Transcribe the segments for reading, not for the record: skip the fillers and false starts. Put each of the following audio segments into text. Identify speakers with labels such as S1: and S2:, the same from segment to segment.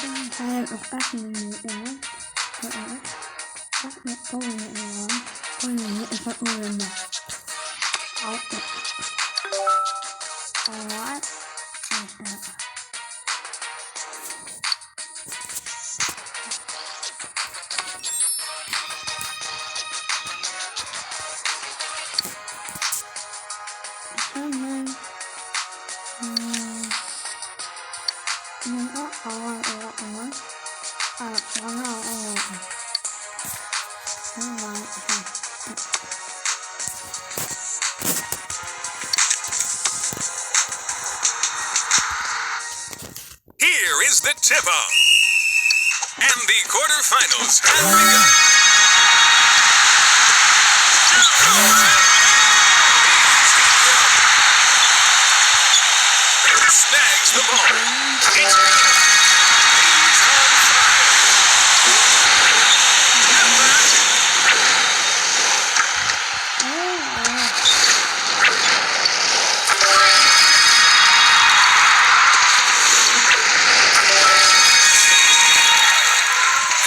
S1: Hayır, öğretmenim ya.
S2: Here is the tip-off, and the quarterfinals have begun. Snags the ball. It's good. He's on fire.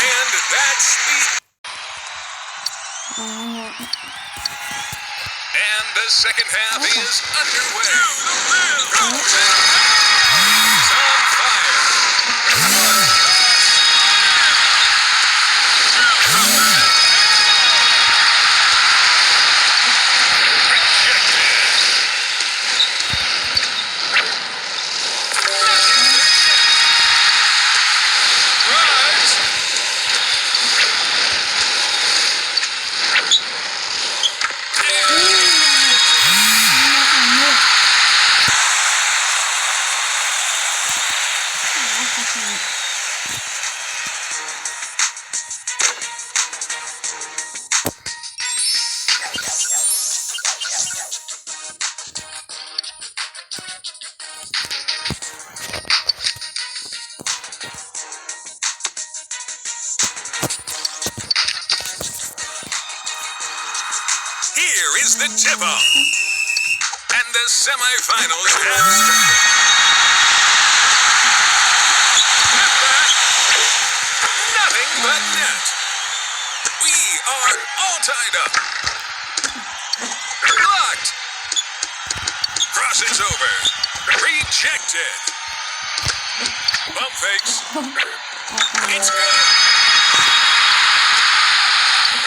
S2: And that's And the second half is underway. He's on fire. Drives. Here is the tip-off, and the semifinals have started. Nothing but net. We are all tied up. Blocked. Crosses over. Rejected. Bump fakes. It's good.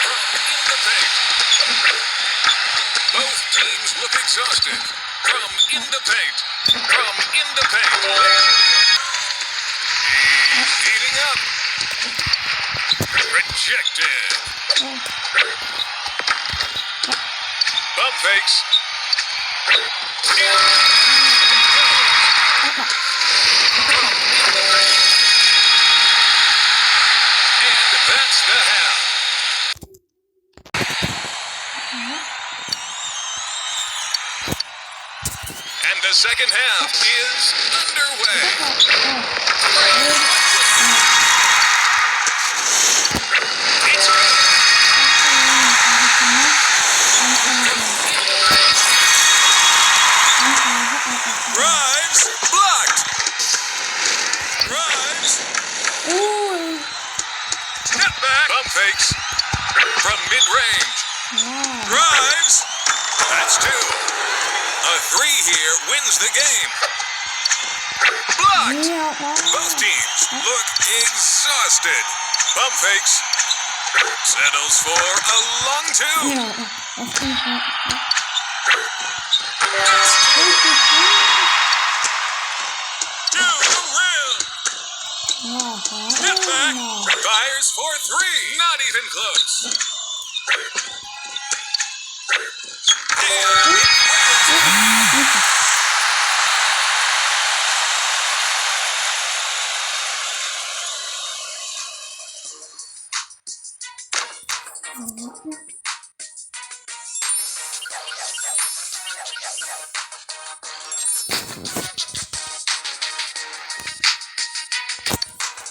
S2: From in the paint. Both teams look exhausted. From in the paint. From in the paint. Heating up. Rejected. Bump fakes. And that's the half. And the second half is underway. It's drives, blocked. Drives, step back, bump fakes from mid-range. Drives, that's two. A three here wins the game. Blocked. Both teams look exhausted. Bump fakes. Settles for a long two. That's two. To the rim. Step back. Fires for three. Not even close.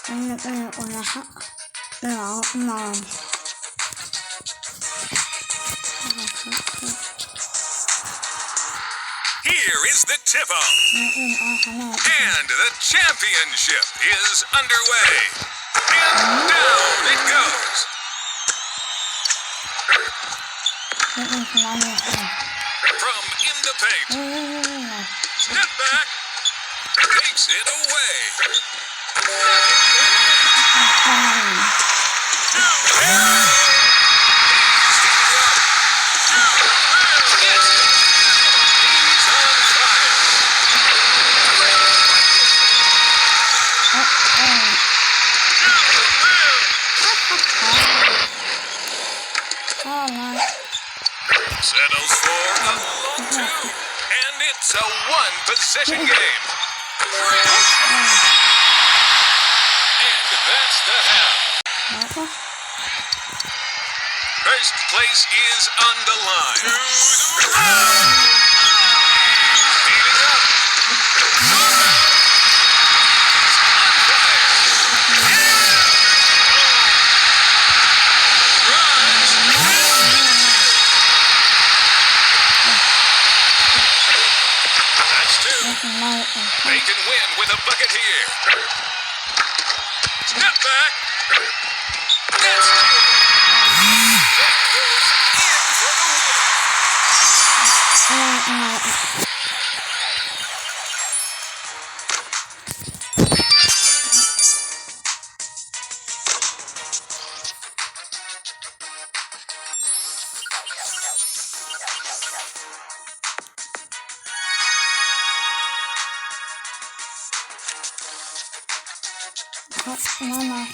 S2: And here is the tip-off, And the championship is underway. And down it goes. From in the paint. Step back. Takes it away. Settles for a long two. And it's a one-possession game. And that's the half. First place is on the line. To the line. Speeding up. He's on fire. Runs. That's two. They can win with a bucket here. Step back. That's two. That goes in for the win.
S1: Mama,